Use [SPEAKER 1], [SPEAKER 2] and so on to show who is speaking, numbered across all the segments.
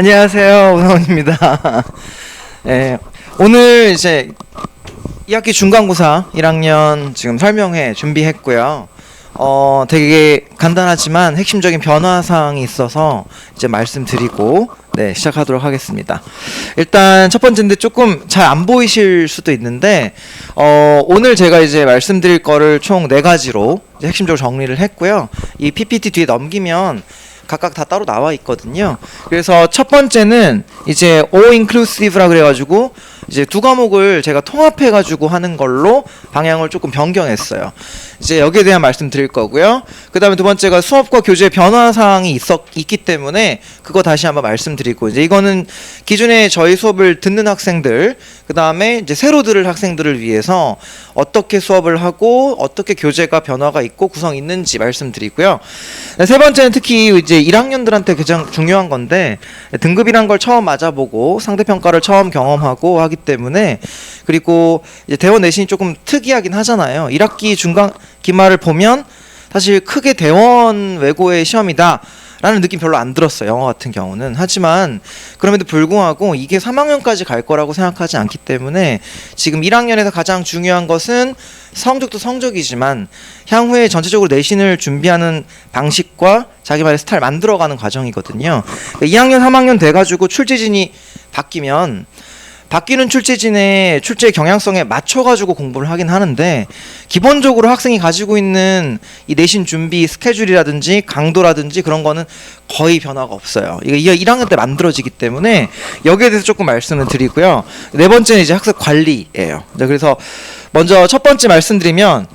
[SPEAKER 1] 안녕하세요, 오사원입니다. 네, 오늘 이제 2학기 중간고사 1학년 지금 설명회 준비했고요. 되게 간단하지만 핵심적인 변화사항이 있어서 이제 말씀드리고 시작하도록 하겠습니다. 일단 첫 번째인데 조금 잘 안 보이실 수도 있는데 오늘 제가 이제 말씀드릴 거를 총 4가지로 이제 핵심적으로 정리를 했고요. 이 PPT 뒤에 넘기면 각각 다 따로 나와 있거든요. 그래서 첫 번째는 이제 all inclusive라 그래가지고 이제 두 과목을 제가 통합해가지고 하는 걸로 방향을 조금 변경했어요. 이제 여기에 대한 말씀 드릴 거고요. 그 다음에 두 번째가 수업과 교재 변화 사항이 있기 때문에 그거 다시 한번 말씀드리고, 이제 이거는 기존에 저희 수업을 듣는 학생들, 그 다음에 이제 새로 들을 학생들을 위해서 어떻게 수업을 하고 어떻게 교재가 변화가 있고 구성이 있는지 말씀드리고요. 세 번째는 특히 이제 1학년들한테 가장 중요한 건데, 등급이란 걸 처음 맞아보고 상대평가를 처음 경험하고 하기 때문에, 그리고 이제 대원 내신이 조금 특이하긴 하잖아요. 1학기 중간 기말을 보면 사실 크게 대원 외고의 시험이다 라는 느낌 별로 안 들었어요, 영어 같은 경우는. 하지만 그럼에도 불구하고 이게 3학년까지 갈 거라고 생각하지 않기 때문에 지금 1학년에서 가장 중요한 것은 성적도 성적이지만 향후에 전체적으로 내신을 준비하는 방식과 자기만의 스타일 만들어가는 과정이거든요. 2학년 3학년 돼가지고 출제진이 바뀌는 출제진의 출제 경향성에 맞춰가지고 공부를 하긴 하는데, 기본적으로 학생이 가지고 있는 이 내신 준비 스케줄이라든지 강도라든지 그런 거는 거의 변화가 없어요. 이게 1학년 때 만들어지기 때문에 여기에 대해서 조금 말씀을 드리고요. 네 번째는 이제 학습 관리예요. 그래서 먼저 첫 번째 말씀드리면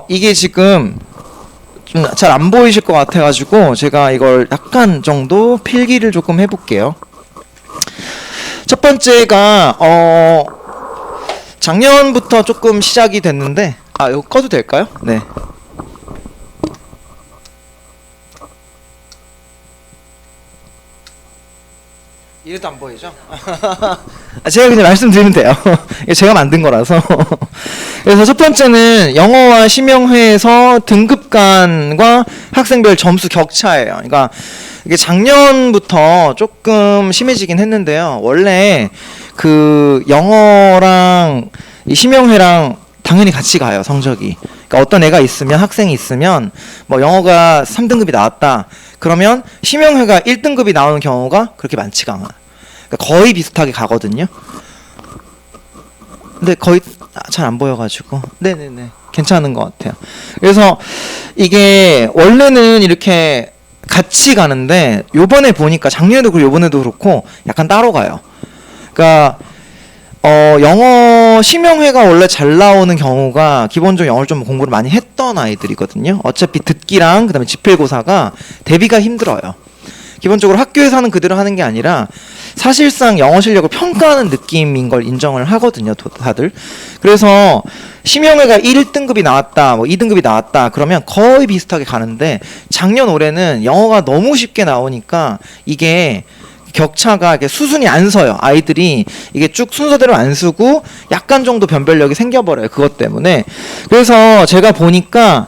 [SPEAKER 1] 이게 지금 좀 잘 안 보이실 것 같아가지고 제가 이걸 약간 정도 필기를 조금 해볼게요. 첫 번째가 작년부터 조금 시작이 됐는데, 이거 꺼도 될까요? 네. 이래도 안 보이죠? 제가 그냥 말씀드리면 돼요. 이게 제가 만든 거라서. 그래서 첫 번째는 영어와 심형회에서 등급 간과 학생별 점수 격차예요. 그러니까 이게 작년부터 조금 심해지긴 했는데요. 원래 그 영어랑 이 심형회랑 당연히 같이 가요, 성적이. 그러니까 어떤 애가 있으면, 학생이 있으면 뭐 영어가 3등급이 나왔다 그러면 심형회가 1등급이 나오는 경우가 그렇게 많지가 않아요. 그러니까 거의 비슷하게 가거든요. 근데 거의 잘 안 보여가지고 네네네 괜찮은 것 같아요. 그래서 이게 원래는 이렇게 같이 가는데 요번에 보니까 작년에도 그렇고 요번에도 그렇고 약간 따로 가요. 그러니까 영어 심형회가 원래 잘 나오는 경우가 기본적으로 영어를 좀 공부를 많이 했던 아이들이거든요. 어차피 듣기랑 그다음에 지필고사가 대비가 힘들어요. 기본적으로 학교에서 하는 그대로 하는 게 아니라 사실상 영어 실력을 평가하는 느낌인 걸 인정을 하거든요, 다들. 그래서 심형회가 1등급이 나왔다, 뭐 2등급이 나왔다 그러면 거의 비슷하게 가는데, 작년 올해는 영어가 너무 쉽게 나오니까 이게 격차가 이렇게 수순이 안 서요. 아이들이 이게 쭉 순서대로 안 쓰고 약간 정도 변별력이 생겨버려요, 그것 때문에. 그래서 제가 보니까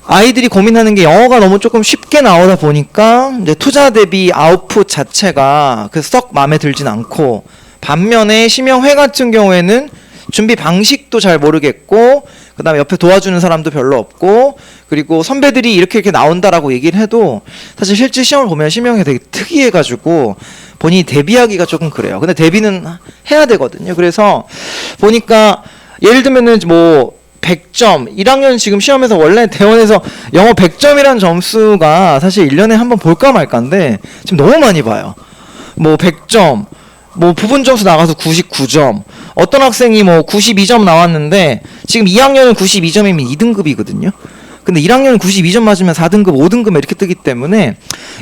[SPEAKER 1] 아이들이 고민하는 게 영어가 너무 조금 쉽게 나오다 보니까 이제 투자 대비 아웃풋 자체가 썩 마음에 들진 않고, 반면에 심형회 같은 경우에는 준비 방식도 잘 모르겠고, 그 다음에 옆에 도와주는 사람도 별로 없고, 그리고 선배들이 이렇게 나온다라고 얘기를 해도 사실 실제 시험을 보면 심형회 되게 특이해가지고 본인이 대비하기가 조금 그래요. 근데 대비는 해야 되거든요. 그래서 보니까 예를 들면은 뭐 100점, 1학년 지금 시험에서 원래 대원에서 영어 100점이라는 점수가 사실 1년에 한번 볼까 말까인데 지금 너무 많이 봐요. 뭐 100점, 뭐 부분 점수 나가서 99점, 어떤 학생이 뭐 92점 나왔는데 지금 2학년은 92점이면 2등급이거든요. 근데 1학년은 92점 맞으면 4등급, 5등급 이렇게 뜨기 때문에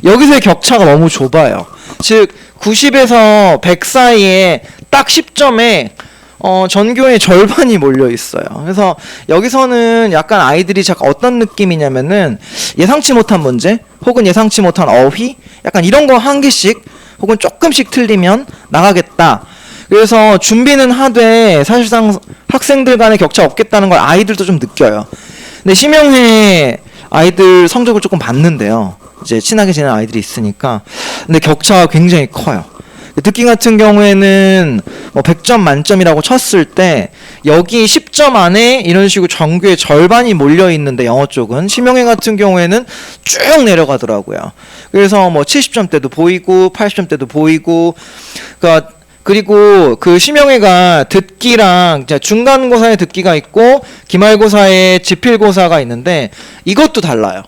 [SPEAKER 1] 여기서의 격차가 너무 좁아요. 즉 90에서 100 사이에 딱 10점에 전교의 절반이 몰려 있어요. 그래서 여기서는 약간 아이들이 잠깐 어떤 느낌이냐면은 예상치 못한 문제 혹은 예상치 못한 어휘 약간 이런 거 한 개씩 혹은 조금씩 틀리면 나가겠다. 그래서 준비는 하되 사실상 학생들 간의 격차 없겠다는 걸 아이들도 좀 느껴요. 근데 심형회 아이들 성적을 조금 봤는데요. 이제 친하게 지내는 아이들이 있으니까. 근데 격차가 굉장히 커요. 듣기 같은 경우에는 뭐 100점 만점이라고 쳤을 때 여기 10점 안에 이런 식으로 전교의 절반이 몰려 있는데 영어 쪽은 심영애 같은 경우에는 쭉 내려가더라고요. 그래서 뭐 70점대도 보이고 80점대도 보이고 그러니까 그리고 그 심영애가 듣기랑 중간고사에 듣기가 있고 기말고사에 지필고사가 있는데 이것도 달라요.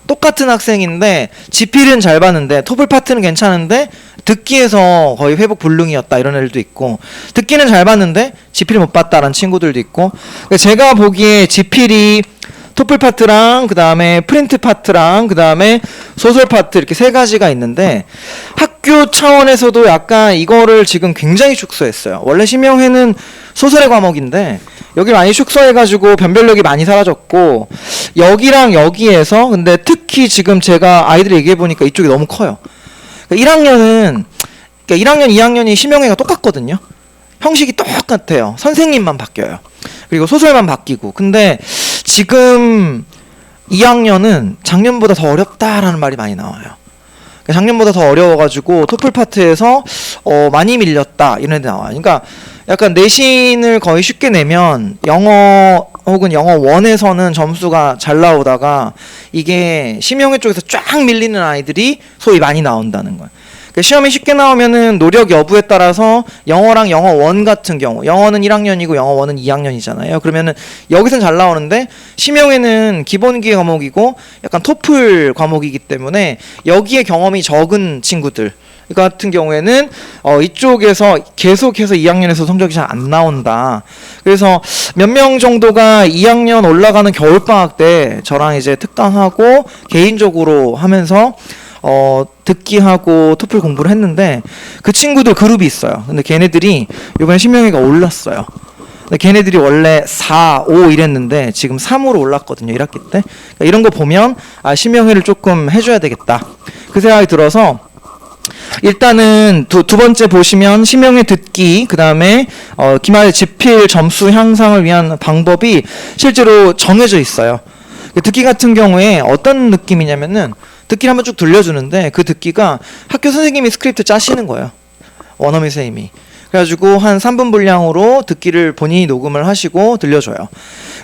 [SPEAKER 1] 똑같은 학생인데 지필은 잘 봤는데 토플 파트는 괜찮은데 듣기에서 거의 회복 불능이었다 이런 애들도 있고 듣기는 잘 봤는데 지필을 못 봤다라는 친구들도 있고 제가 보기에 지필이 토플 파트랑 그 다음에 프린트 파트랑 그 다음에 소설 파트 이렇게 세 가지가 있는데 학교 차원에서도 약간 이거를 지금 굉장히 축소했어요. 원래 심영회는 소설의 과목인데 여기 많이 축소해가지고 변별력이 많이 사라졌고 여기랑 여기에서 근데 특히 지금 제가 아이들 얘기해보니까 이쪽이 너무 커요. 1학년은 그러니까 1학년, 2학년이 심영회가 똑같거든요. 형식이 똑같아요. 선생님만 바뀌어요. 그리고 소설만 바뀌고. 근데 지금 2학년은 작년보다 더 어렵다라는 말이 많이 나와요. 작년보다 더 어려워가지고 토플 파트에서 많이 밀렸다 이런 애들 나와요. 그러니까 약간 내신을 거의 쉽게 내면 영어 혹은 영어 1에서는 점수가 잘 나오다가 이게 심영회 쪽에서 쫙 밀리는 아이들이 소위 많이 나온다는 거예요. 그러니까 시험이 쉽게 나오면은 노력 여부에 따라서 영어랑 영어 1 같은 경우 영어는 1학년이고 영어 1은 2학년이잖아요. 그러면은 여기서는 잘 나오는데 심영회는 기본기 과목이고 약간 토플 과목이기 때문에 여기에 경험이 적은 친구들 같은 경우에는 이쪽에서 계속해서 2학년에서 성적이 잘 안 나온다. 그래서 몇 명 정도가 2학년 올라가는 겨울방학 때 저랑 이제 특강하고 개인적으로 하면서 듣기하고 토플 공부를 했는데 그 친구들 그룹이 있어요. 근데 걔네들이 이번에 심영회가 올랐어요. 근데 걔네들이 원래 4, 5 이랬는데 지금 3으로 올랐거든요. 1학기 때. 그러니까 이런 거 보면 심영회를 조금 해줘야 되겠다. 그 생각이 들어서 일단은 두 번째 보시면 심영회 듣기 그 다음에 기말 지필 점수 향상을 위한 방법이 실제로 정해져 있어요. 듣기 같은 경우에 어떤 느낌이냐면은 듣기를 한번 쭉 들려주는데 그 듣기가 학교 선생님이 스크립트 짜시는 거예요. 원어민 선생님이. 그래가지고 한 3분 분량으로 듣기를 본인이 녹음을 하시고 들려줘요.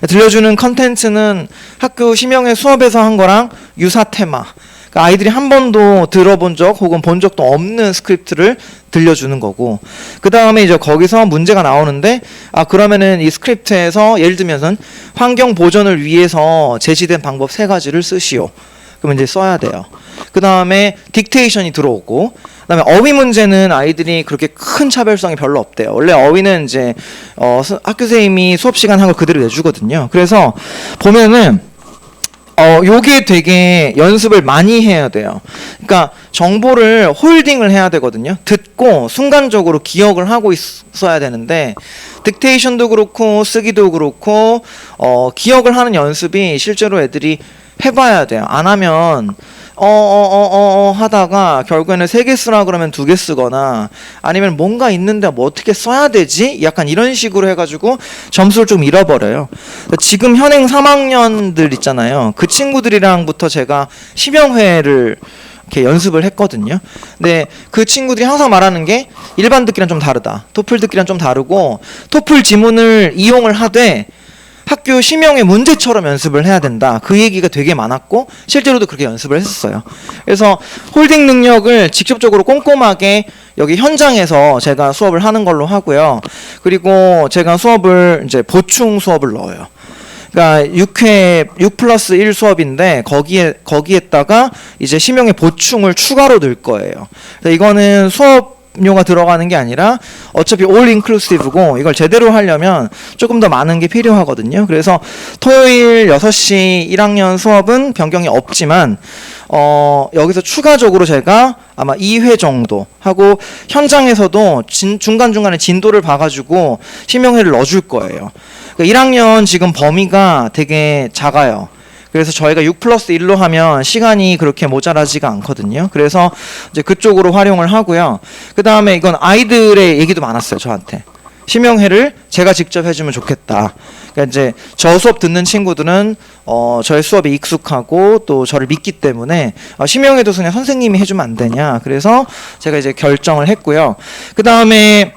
[SPEAKER 1] 들려주는 컨텐츠는 학교 심영회 수업에서 한 거랑 유사 테마. 그러니까 아이들이 한 번도 들어본 적 혹은 본 적도 없는 스크립트를 들려주는 거고 그 다음에 이제 거기서 문제가 나오는데 그러면은 이 스크립트에서 예를 들면은 환경 보존을 위해서 제시된 방법 3가지를 쓰시오. 그러면 이제 써야 돼요. 그 다음에 딕테이션이 들어오고 그 다음에 어휘 문제는 아이들이 그렇게 큰 차별성이 별로 없대요. 원래 어휘는 이제 학교 선생님이 수업 시간 한 걸 그대로 내주거든요. 그래서 보면은 요게 되게 연습을 많이 해야 돼요. 그러니까 정보를 홀딩을 해야 되거든요. 듣고 순간적으로 기억을 하고 있어야 되는데 딕테이션도 그렇고 쓰기도 그렇고 기억을 하는 연습이 실제로 애들이 해봐야 돼요. 안 하면 하다가 결국에는 3개 쓰라 그러면 2개 쓰거나 아니면 뭔가 있는데 뭐 어떻게 써야 되지? 약간 이런 식으로 해가지고 점수를 좀 잃어버려요. 지금 현행 3학년들 있잖아요. 그 친구들이랑부터 제가 심영회를 이렇게 연습을 했거든요. 근데 그 친구들이 항상 말하는 게 일반 듣기랑 좀 다르다. 토플 듣기랑 좀 다르고 토플 지문을 이용을 하되 학교 심영회 문제처럼 연습을 해야 된다. 그 얘기가 되게 많았고 실제로도 그렇게 연습을 했었어요. 그래서 홀딩 능력을 직접적으로 꼼꼼하게 여기 현장에서 제가 수업을 하는 걸로 하고요. 그리고 제가 수업을 이제 보충 수업을 넣어요. 그러니까 6+1 수업인데 거기에다가 이제 심영회 보충을 추가로 넣을 거예요. 그래서 이거는 수업료가 들어가는 게 아니라 어차피 올 인클루시브고 이걸 제대로 하려면 조금 더 많은 게 필요하거든요. 그래서 토요일 6시 1학년 수업은 변경이 없지만 여기서 추가적으로 제가 아마 2회 정도 하고 현장에서도 중간중간에 진도를 봐가지고 심영회를 넣어줄 거예요. 1학년 지금 범위가 되게 작아요. 그래서 저희가 6+1로 하면 시간이 그렇게 모자라지가 않거든요. 그래서 이제 그쪽으로 활용을 하고요. 그 다음에 이건 아이들의 얘기도 많았어요, 저한테. 심형회를 제가 직접 해주면 좋겠다. 그러니까 이제 저 수업 듣는 친구들은 저의 수업에 익숙하고 또 저를 믿기 때문에 심형회도 그냥 선생님이 해주면 안 되냐. 그래서 제가 이제 결정을 했고요. 그 다음에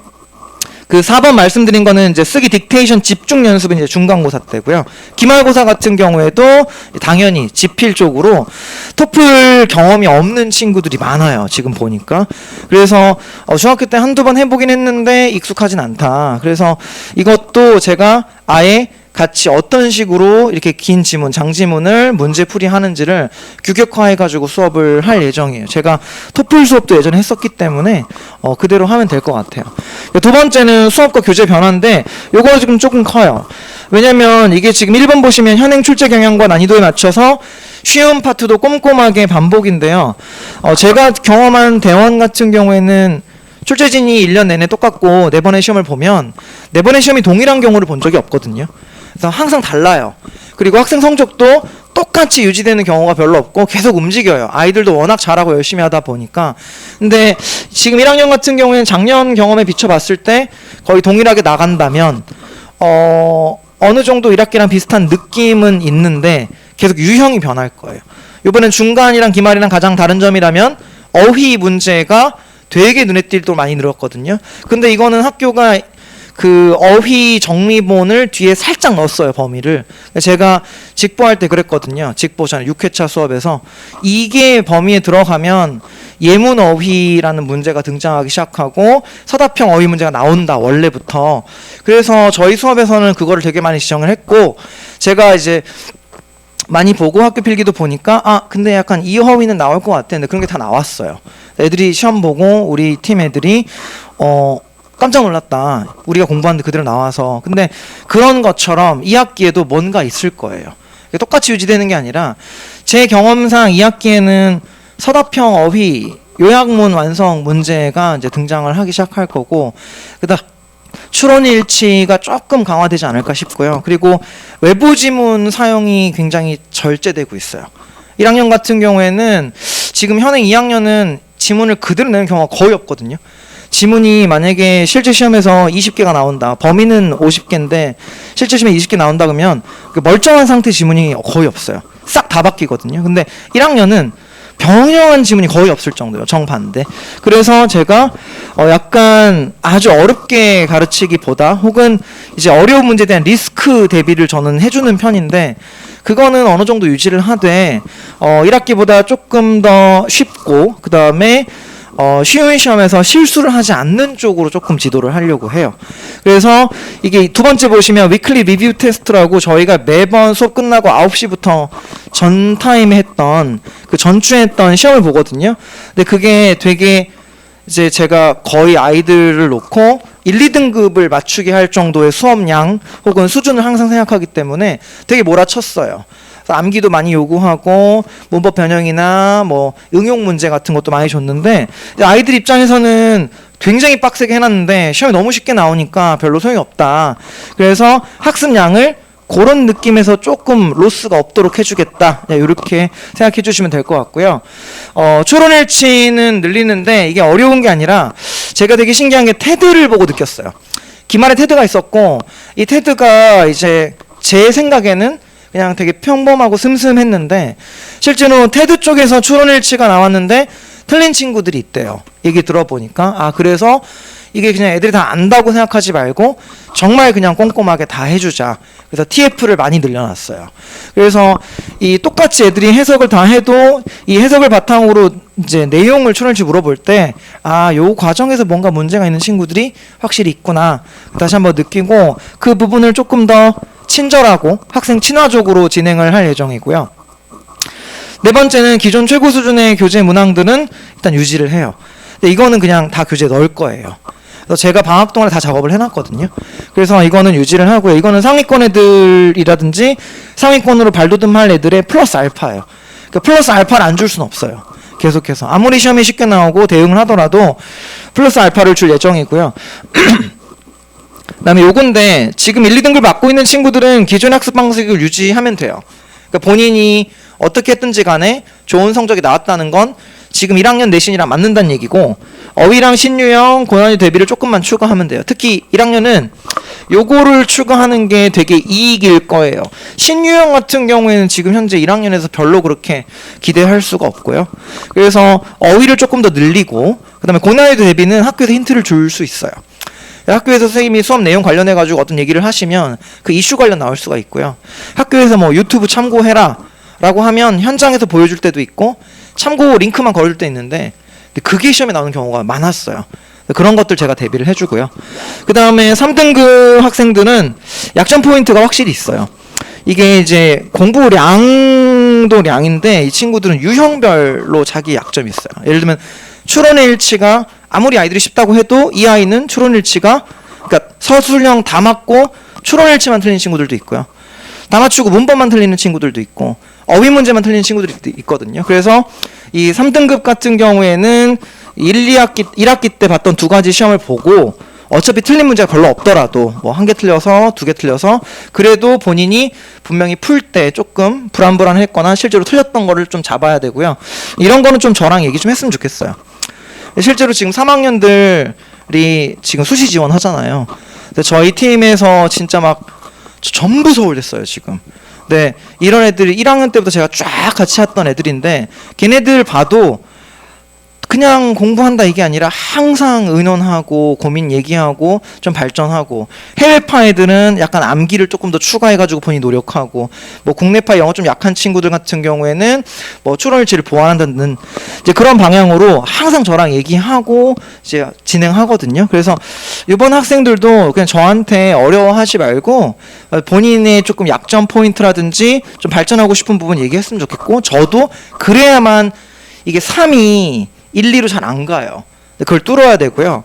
[SPEAKER 1] 그 4번 말씀드린 거는 이제 쓰기 딕테이션 집중 연습은 이제 중간고사 때고요. 기말고사 같은 경우에도 당연히 지필 쪽으로 토플 경험이 없는 친구들이 많아요. 지금 보니까. 그래서 중학교 때 한두 번 해보긴 했는데 익숙하진 않다. 그래서 이것도 제가 아예 같이 어떤 식으로 이렇게 긴 지문, 장지문을 문제풀이 하는지를 규격화해가지고 수업을 할 예정이에요. 제가 토플 수업도 예전에 했었기 때문에 그대로 하면 될 것 같아요. 두 번째는 수업과 교재 변화인데 요거 지금 조금 커요. 왜냐면 이게 지금 1번 보시면 현행 출제 경향과 난이도에 맞춰서 쉬운 파트도 꼼꼼하게 반복인데요. 제가 경험한 대원 같은 경우에는 출제진이 1년 내내 똑같고 4번의 시험을 보면 4번의 시험이 동일한 경우를 본 적이 없거든요. 그래서 항상 달라요. 그리고 학생 성적도 똑같이 유지되는 경우가 별로 없고 계속 움직여요. 아이들도 워낙 잘하고 열심히 하다 보니까. 근데 지금 1학년 같은 경우에는 작년 경험에 비춰봤을 때 거의 동일하게 나간다면 어느 정도 1학기랑 비슷한 느낌은 있는데 계속 유형이 변할 거예요. 이번엔 중간이랑 기말이랑 가장 다른 점이라면 어휘 문제가 되게 눈에 띌 정도로 많이 늘었거든요. 근데 이거는 학교가 그 어휘 정리본을 뒤에 살짝 넣었어요, 범위를. 제가 직보할 때 그랬거든요. 직보 전 6회차 수업에서 이게 범위에 들어가면 예문 어휘라는 문제가 등장하기 시작하고 서답형 어휘 문제가 나온다, 원래부터. 그래서 저희 수업에서는 그거를 되게 많이 지정을 했고, 제가 이제 많이 보고 학교 필기도 보니까 근데 약간 이 어휘는 나올 것 같아. 근데 그런 게 다 나왔어요. 애들이 시험 보고 우리 팀 애들이 깜짝 놀랐다. 우리가 공부하는데 그대로 나와서. 근데 그런 것처럼 2학기에도 뭔가 있을 거예요. 똑같이 유지되는 게 아니라 제 경험상 2학기에는 서답형 어휘 요약문 완성 문제가 이제 등장을 하기 시작할 거고, 그다음 추론일치가 조금 강화되지 않을까 싶고요. 그리고 외부 지문 사용이 굉장히 절제되고 있어요. 1학년 같은 경우에는 지금 현행 2학년은 지문을 그대로 내는 경우가 거의 없거든요. 지문이 만약에 실제 시험에서 20개가 나온다. 범위는 50개인데 실제 시험에 20개 나온다 그러면 그 멀쩡한 상태 지문이 거의 없어요. 싹 다 바뀌거든요. 근데 1학년은 병영한 지문이 거의 없을 정도예요. 정반대. 그래서 제가 약간 아주 어렵게 가르치기보다 혹은 이제 어려운 문제에 대한 리스크 대비를 저는 해주는 편인데, 그거는 어느 정도 유지를 하되 1학기보다 조금 더 쉽고 그 다음에 쉬운 시험에서 실수를 하지 않는 쪽으로 조금 지도를 하려고 해요. 그래서 이게 두 번째 보시면 위클리 리뷰 테스트라고 저희가 매번 수업 끝나고 9시부터 전 타임에 했던 그 전주에 했던 시험을 보거든요. 근데 그게 되게 이제 제가 거의 아이들을 놓고 1, 2등급을 맞추게 할 정도의 수업량 혹은 수준을 항상 생각하기 때문에 되게 몰아쳤어요. 암기도 많이 요구하고 문법 변형이나 뭐 응용 문제 같은 것도 많이 줬는데, 아이들 입장에서는 굉장히 빡세게 해놨는데 시험이 너무 쉽게 나오니까 별로 소용이 없다. 그래서 학습량을 그런 느낌에서 조금 로스가 없도록 해주겠다. 이렇게 생각해 주시면 될 것 같고요. 추론일치는 늘리는데 이게 어려운 게 아니라 제가 되게 신기한 게 테드를 보고 느꼈어요. 기말에 테드가 있었고, 이 테드가 이제 제 생각에는 그냥 되게 평범하고 슴슴했는데 실제로 테드 쪽에서 추론일치가 나왔는데 틀린 친구들이 있대요. 얘기 들어보니까 그래서 이게 그냥 애들이 다 안다고 생각하지 말고 정말 그냥 꼼꼼하게 다 해주자. 그래서 TF를 많이 늘려놨어요. 그래서 이 똑같이 애들이 해석을 다 해도 이 해석을 바탕으로 이제 내용을 추론일치 물어볼 때 요 과정에서 뭔가 문제가 있는 친구들이 확실히 있구나 다시 한번 느끼고, 그 부분을 조금 더 친절하고 학생 친화적으로 진행을 할 예정이고요. 네 번째는 기존 최고 수준의 교재 문항들은 일단 유지를 해요. 근데 이거는 그냥 다 교재에 넣을 거예요. 그래서 제가 방학 동안에 다 작업을 해놨거든요. 그래서 이거는 유지를 하고요. 이거는 상위권 애들이라든지 상위권으로 발돋움할 애들의 플러스 알파예요. 그러니까 플러스 알파를 안 줄 수는 없어요. 계속해서 아무리 시험이 쉽게 나오고 대응을 하더라도 플러스 알파를 줄 예정이고요. 그다음에 요건데 지금 1, 2등급 맡고 있는 친구들은 기존 학습 방식을 유지하면 돼요. 그러니까 본인이 어떻게 했든지 간에 좋은 성적이 나왔다는 건 지금 1학년 내신이랑 맞는다는 얘기고, 어휘랑 신유형, 고난이도 대비를 조금만 추가하면 돼요. 특히 1학년은 요거를 추가하는 게 되게 이익일 거예요. 신유형 같은 경우에는 지금 현재 1학년에서 별로 그렇게 기대할 수가 없고요. 그래서 어휘를 조금 더 늘리고, 그 다음에 고난이도 대비는 학교에서 힌트를 줄 수 있어요. 학교에서 선생님이 수업 내용 관련해가지고 어떤 얘기를 하시면 그 이슈 관련 나올 수가 있고요. 학교에서 뭐 유튜브 참고해라 라고 하면 현장에서 보여줄 때도 있고, 참고 링크만 걸어줄 때 있는데, 그게 시험에 나오는 경우가 많았어요. 그런 것들 제가 대비를 해주고요. 그 다음에 3등급 학생들은 약점 포인트가 확실히 있어요. 이게 이제 공부량도 량인데, 이 친구들은 유형별로 자기 약점이 있어요. 예를 들면 추론의 일치가 아무리 아이들이 쉽다고 해도 이 아이는 추론 일치가, 그러니까 서술형 다 맞고 추론 일치만 틀린 친구들도 있고요. 다 맞추고 문법만 틀리는 친구들도 있고, 어휘 문제만 틀리는 친구들이 있거든요. 그래서 이 3등급 같은 경우에는 1학기 때 봤던 두 가지 시험을 보고 어차피 틀린 문제가 별로 없더라도 뭐 한 개 틀려서 두 개 틀려서 그래도 본인이 분명히 풀 때 조금 불안불안했거나 실제로 틀렸던 거를 좀 잡아야 되고요. 이런 거는 좀 저랑 얘기 좀 했으면 좋겠어요. 실제로 지금 3학년들이 지금 수시 지원하잖아요. 근데 저희 팀에서 진짜 막 전부 서울됐어요 지금. 네, 이런 애들이 1학년 때부터 제가 쫙 같이 했던 애들인데, 걔네들 봐도 그냥 공부한다 이게 아니라 항상 의논하고 고민 얘기하고 좀 발전하고, 해외파 애들은 약간 암기를 조금 더 추가해가지고 본인이 노력하고, 뭐 국내파 영어 좀 약한 친구들 같은 경우에는 뭐 추론일치를 보완한다는 이제 그런 방향으로 항상 저랑 얘기하고 이제 진행하거든요. 그래서 이번 학생들도 그냥 저한테 어려워하지 말고 본인의 조금 약점 포인트라든지 좀 발전하고 싶은 부분 얘기했으면 좋겠고, 저도 그래야만 이게 3이 1, 2로 잘 안 가요. 그걸 뚫어야 되고요.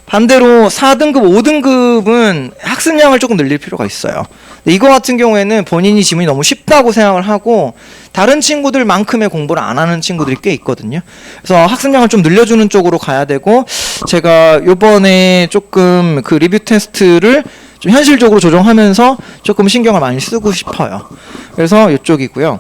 [SPEAKER 1] 반대로 4등급, 5등급은 학습량을 조금 늘릴 필요가 있어요. 이거 같은 경우에는 본인이 지문이 너무 쉽다고 생각을 하고 다른 친구들만큼의 공부를 안 하는 친구들이 꽤 있거든요. 그래서 학습량을 좀 늘려주는 쪽으로 가야 되고, 제가 요번에 조금 그 리뷰 테스트를 좀 현실적으로 조정하면서 조금 신경을 많이 쓰고 싶어요. 그래서 이쪽이고요.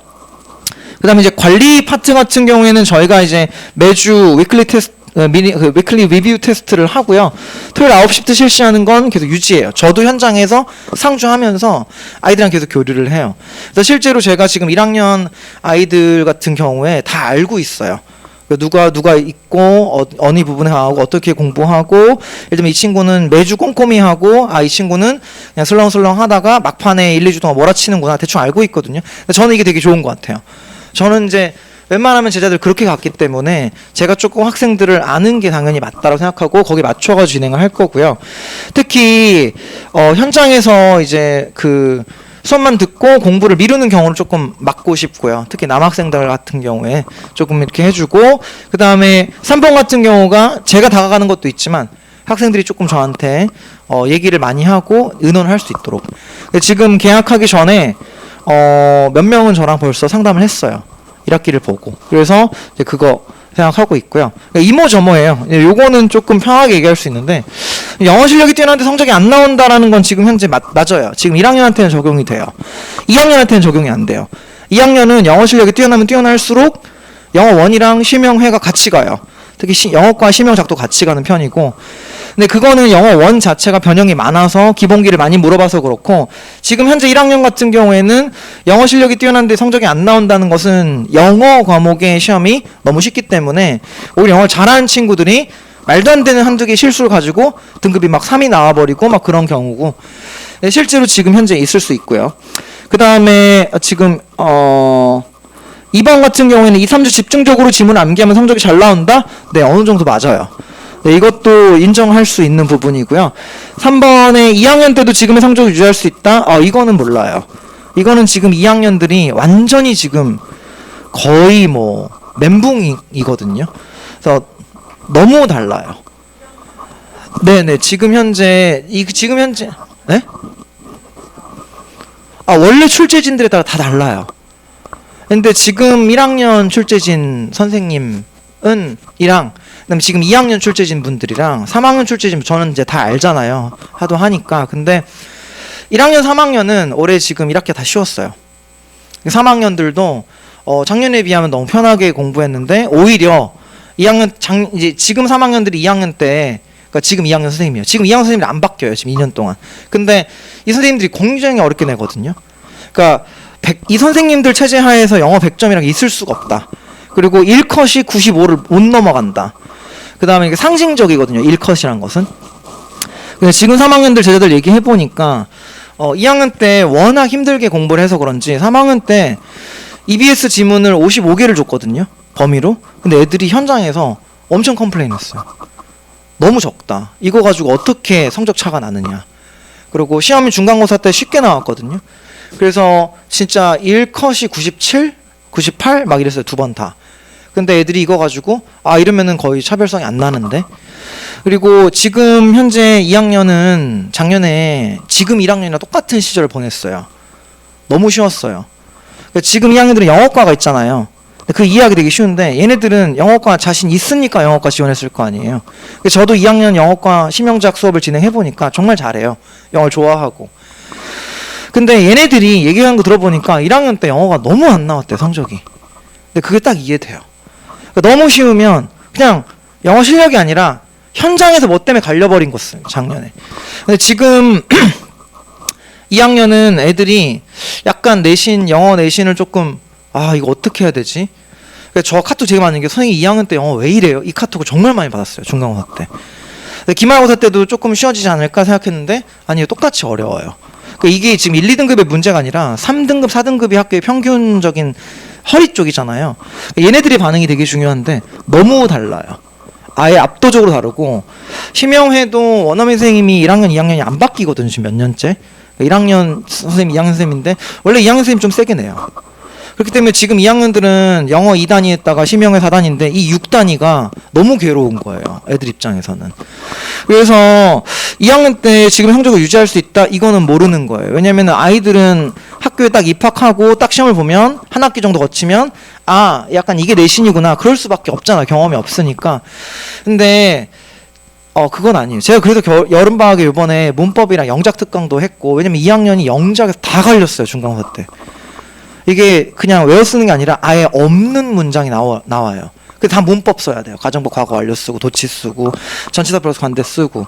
[SPEAKER 1] 그 다음에 이제 관리 파트 같은 경우에는 저희가 이제 매주 위클리 테스트, 위클리 리뷰 테스트를 하고요. 토요일 9시부터 실시하는 건 계속 유지해요. 저도 현장에서 상주하면서 아이들이랑 계속 교류를 해요. 그래서 실제로 제가 지금 1학년 아이들 같은 경우에 다 알고 있어요. 누가 있고 어느 부분에 하고 어떻게 공부하고, 예를 들면 이 친구는 매주 꼼꼼히 하고, 이 친구는 그냥 슬렁슬렁 하다가 막판에 1, 2주 동안 몰아치는구나 대충 알고 있거든요. 저는 이게 되게 좋은 것 같아요. 저는 이제 웬만하면 제자들 그렇게 갔기 때문에 제가 조금 학생들을 아는 게 당연히 맞다고 생각하고 거기에 맞춰가지고 진행을 할 거고요. 특히 현장에서 이제 그 수업만 듣고 공부를 미루는 경우를 조금 막고 싶고요. 특히 남학생들 같은 경우에 조금 이렇게 해주고, 그 다음에 3번 같은 경우가 제가 다가가는 것도 있지만 학생들이 조금 저한테 얘기를 많이 하고 의논을 할 수 있도록. 지금 개학하기 전에 몇 명은 저랑 벌써 상담을 했어요. 1학기를 보고. 그래서 이제 그거 생각하고 있고요. 이모저모예요. 요거는 조금 편하게 얘기할 수 있는데, 영어 실력이 뛰어난데 성적이 안 나온다라는 건 지금 현재 맞아요. 지금 1학년한테는 적용이 돼요. 2학년한테는 적용이 안 돼요. 2학년은 영어 실력이 뛰어나면 뛰어날수록 영어 원이랑 심형회가 같이 가요. 특히 영어과 심형작도 같이 가는 편이고, 근데 그거는 영어 원 자체가 변형이 많아서 기본기를 많이 물어봐서 그렇고, 지금 현재 1학년 같은 경우에는 영어 실력이 뛰어난데 성적이 안 나온다는 것은 영어 과목의 시험이 너무 쉽기 때문에 오히려 영어를 잘하는 친구들이 말도 안 되는 한두 개 실수를 가지고 등급이 막 3이 나와버리고 막 그런 경우고, 실제로 지금 현재 있을 수 있고요. 그 다음에 지금 2번 같은 경우에는 2, 3주 집중적으로 지문을 암기하면 성적이 잘 나온다? 네, 어느 정도 맞아요. 네, 이것도 인정할 수 있는 부분이고요. 3번에 2학년 때도 지금의 성적을 유지할 수 있다? 이거는 몰라요. 이거는 지금 2학년들이 완전히 지금 거의 뭐 멘붕이거든요. 그래서 너무 달라요. 네네, 지금 현재 네? 원래 출제진들에 따라 다 달라요. 근데 지금 1학년 출제진 선생님은 이랑, 그다음에 지금 2학년 출제진 분들이랑 3학년 출제진 저는 이제 다 알잖아요. 하도 하니까. 근데 1학년, 3학년은 올해 지금 1학기 다 쉬웠어요. 3학년들도 작년에 비하면 너무 편하게 공부했는데 오히려 2학년 이제 지금 3학년들이 2학년 때 그러니까 지금 2학년 선생님이에요. 지금 2학년 선생님이 안 바뀌어요. 지금 2년 동안. 근데 이 선생님들이 굉장히 어렵게 내거든요. 그러니까 이 선생님들 체제 하에서 영어 100점이라는 게 있을 수가 없다. 그리고 1컷이 95를 못 넘어간다. 그 다음에 이게 상징적이거든요. 1컷이란 것은. 근데 지금 3학년들 제자들 얘기해보니까 2학년 때 워낙 힘들게 공부를 해서 그런지 3학년 때 EBS 지문을 55개를 줬거든요. 범위로. 근데 애들이 현장에서 엄청 컴플레인 했어요. 너무 적다. 이거 가지고 어떻게 성적 차가 나느냐. 그리고 시험이 중간고사 때 쉽게 나왔거든요. 그래서 진짜 1컷이 97, 98 막 이랬어요. 두 번 다. 근데 애들이 이거 가지고 이러면은 거의 차별성이 안 나는데. 그리고 지금 현재 2학년은 작년에 지금 1학년이랑 똑같은 시절을 보냈어요. 너무 쉬웠어요. 지금 2학년들은 영어과가 있잖아요. 그 이해하기 되게 쉬운데 얘네들은 영어과 자신 있으니까 영어과 지원했을 거 아니에요. 저도 2학년 영어과 심영작 수업을 진행해보니까 정말 잘해요. 영어를 좋아하고. 근데 얘네들이 얘기한 거 들어보니까 1학년 때 영어가 너무 안 나왔대, 성적이. 근데 그게 딱 이해돼요. 너무 쉬우면 그냥 영어 실력이 아니라 현장에서 뭐 때문에 갈려버린 것을 작년에. 근데 지금 2학년은 애들이 약간 내신, 영어 내신을 조금 이거 어떻게 해야 되지? 저 카톡 되게 많은 게 선생님 2학년 때 영어 왜 이래요? 이 카톡을 정말 많이 받았어요. 중간고사 때. 근데 기말고사 때도 조금 쉬워지지 않을까 생각했는데 아니요, 똑같이 어려워요. 이게 지금 1, 2등급의 문제가 아니라 3등급, 4등급이 학교의 평균적인 허리 쪽이잖아요. 얘네들의 반응이 되게 중요한데 너무 달라요. 아예 압도적으로 다르고 심영회도 원어민 선생님이 1학년, 2학년이 안 바뀌거든요. 지금 몇 년째. 1학년 선생님, 2학년 선생님인데 원래 2학년 선생님 좀 세게 내요. 그렇기 때문에 지금 2학년들은 영어 2단위 했다가 심영회 4단위인데 이 6단위가 너무 괴로운 거예요. 애들 입장에서는. 그래서 2학년 때 지금 성적을 유지할 수 있다? 이거는 모르는 거예요. 왜냐면 아이들은 학교에 딱 입학하고 딱 시험을 보면 한 학기 정도 거치면 약간 이게 내신이구나. 그럴 수밖에 없잖아. 경험이 없으니까. 근데 그건 아니에요. 제가 그래서 여름방학에 이번에 문법이랑 영작 특강도 했고 왜냐면 2학년이 영작에서 다 갈렸어요. 중간고사 때. 이게 그냥 외워 쓰는 게 아니라 아예 없는 문장이 나와요. 다 문법 써야 돼요. 가정법 과거 완료 쓰고 도치 쓰고 전치사 플러스 관대 쓰고.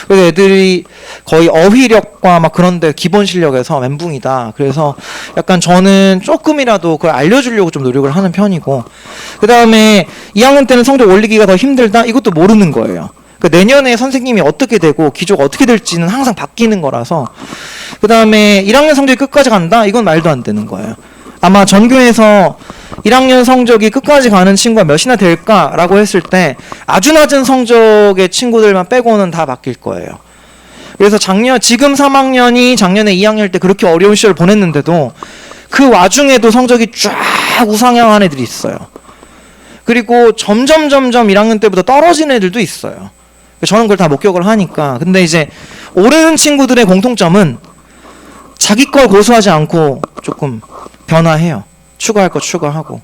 [SPEAKER 1] 그래서 애들이 거의 어휘력과 막 그런데 기본 실력에서 멘붕이다. 그래서 약간 저는 조금이라도 그걸 알려주려고 좀 노력을 하는 편이고, 그 다음에 2학년 때는 성적 올리기가 더 힘들다? 이것도 모르는 거예요. 내년에 선생님이 어떻게 되고 기조가 어떻게 될지는 항상 바뀌는 거라서. 그 다음에 1학년 성적이 끝까지 간다? 이건 말도 안 되는 거예요. 아마 전교에서 1학년 성적이 끝까지 가는 친구가 몇이나 될까라고 했을 때 아주 낮은 성적의 친구들만 빼고는 다 바뀔 거예요. 그래서 지금 3학년이 작년에 2학년 때 그렇게 어려운 시절을 보냈는데도 그 와중에도 성적이 쫙 우상향한 애들이 있어요. 그리고 점점 1학년 때보다 떨어지는 애들도 있어요. 저는 그걸 다 목격을 하니까. 근데 이제 오르는 친구들의 공통점은 자기 걸 고수하지 않고 조금 변화해요. 추가할 거 추가하고.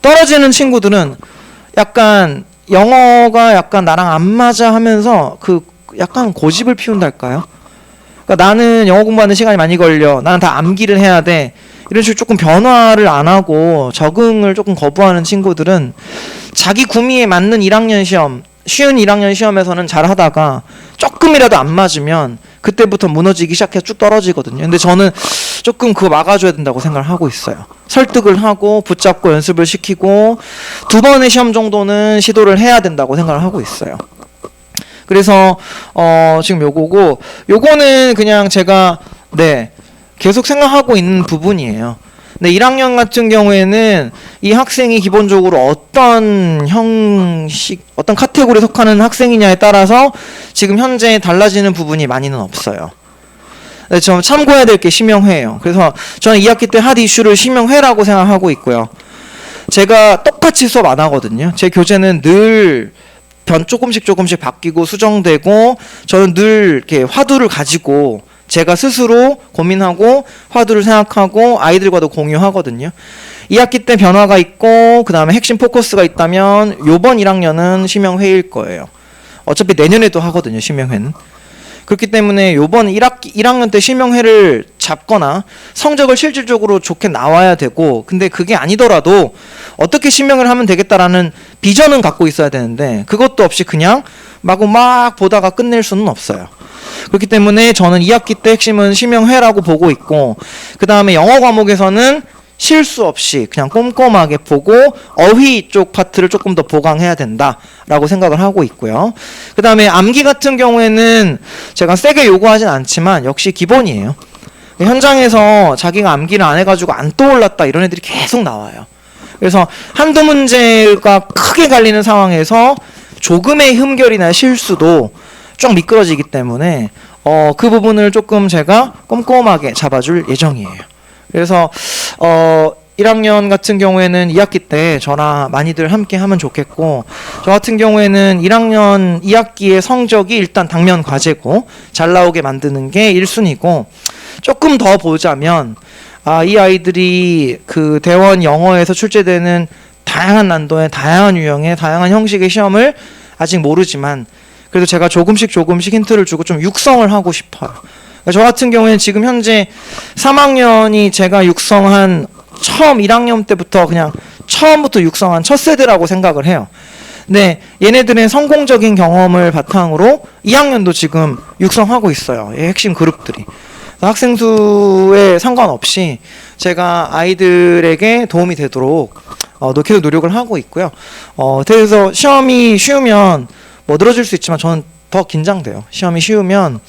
[SPEAKER 1] 떨어지는 친구들은 약간 영어가 약간 나랑 안 맞아 하면서 약간 고집을 피운달까요? 그러니까 나는 영어 공부하는 시간이 많이 걸려. 나는 다 암기를 해야 돼. 이런 식으로 조금 변화를 안 하고 적응을 조금 거부하는 친구들은 자기 구미에 맞는 1학년 시험, 쉬운 1학년 시험에서는 잘 하다가 조금이라도 안 맞으면 그때부터 무너지기 시작해서 쭉 떨어지거든요. 근데 저는 조금 그거 막아줘야 된다고 생각을 하고 있어요. 설득을 하고 붙잡고 연습을 시키고 2번의 시험 정도는 시도를 해야 된다고 생각을 하고 있어요. 그래서 지금 요거는 그냥 제가 계속 생각하고 있는 부분이에요. 근데 1학년 같은 경우에는 이 학생이 기본적으로 어떤 형식, 어떤 카테고리에 속하는 학생이냐에 따라서 지금 현재 달라지는 부분이 많이는 없어요. 좀 참고해야 될 게 심영회예요. 그래서 저는 2학기 때 핫 이슈를 심영회라고 생각하고 있고요. 제가 똑같이 수업 안 하거든요. 제 교재는 늘 조금씩 바뀌고 수정되고 저는 늘 이렇게 화두를 가지고 제가 스스로 고민하고 화두를 생각하고 아이들과도 공유하거든요. 2학기 때 변화가 있고 그 다음에 핵심 포커스가 있다면 요번 1학년은 심영회일 거예요. 어차피 내년에도 하거든요. 심영회는. 그렇기 때문에 요번 1학년 때 실명회를 잡거나 성적을 실질적으로 좋게 나와야 되고, 근데 그게 아니더라도 어떻게 실명을 하면 되겠다라는 비전은 갖고 있어야 되는데 그것도 없이 그냥 마구 막 보다가 끝낼 수는 없어요. 그렇기 때문에 저는 2학기 때 핵심은 실명회라고 보고 있고, 그 다음에 영어 과목에서는 실수 없이 그냥 꼼꼼하게 보고 어휘 쪽 파트를 조금 더 보강해야 된다라고 생각을 하고 있고요. 그 다음에 암기 같은 경우에는 제가 세게 요구하진 않지만 역시 기본이에요. 현장에서 자기가 암기를 안 해가지고 안 떠올랐다 이런 애들이 계속 나와요. 그래서 한두 문제가 크게 갈리는 상황에서 조금의 흠결이나 실수도 좀 미끄러지기 때문에 그 부분을 조금 제가 꼼꼼하게 잡아줄 예정이에요. 그래서 1학년 같은 경우에는 2학기 때 저랑 많이들 함께 하면 좋겠고, 저 같은 경우에는 1학년 2학기의 성적이 일단 당면 과제고 잘 나오게 만드는 게 1순위고, 조금 더 보자면 이 아이들이 그 대원 영어에서 출제되는 다양한 난도의 다양한 유형의 다양한 형식의 시험을 아직 모르지만 그래도 제가 조금씩 힌트를 주고 좀 육성을 하고 싶어요. 저 같은 경우에는 지금 현재 3학년이 제가 육성한 처음 1학년 때부터 그냥 처음부터 육성한 첫 세대라고 생각을 해요. 근데 얘네들의 성공적인 경험을 바탕으로 2학년도 지금 육성하고 있어요. 이 핵심 그룹들이. 학생 수에 상관없이 제가 아이들에게 도움이 되도록 계속 노력을 하고 있고요. 그래서 시험이 쉬우면 뭐 늘어질 수 있지만 저는 더 긴장돼요. 시험이 쉬우면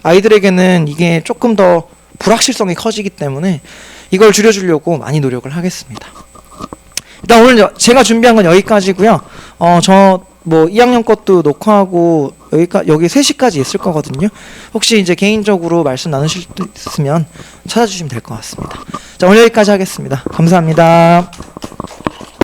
[SPEAKER 1] 아이들에게는 이게 조금 더 불확실성이 커지기 때문에 이걸 줄여주려고 많이 노력을 하겠습니다. 일단 오늘 제가 준비한 건 여기까지고요. 저 뭐 2학년 것도 녹화하고 여기 3시까지 있을 거거든요. 혹시 이제 개인적으로 말씀 나누실 수 있으면 찾아주시면 될 것 같습니다. 자, 오늘 여기까지 하겠습니다. 감사합니다.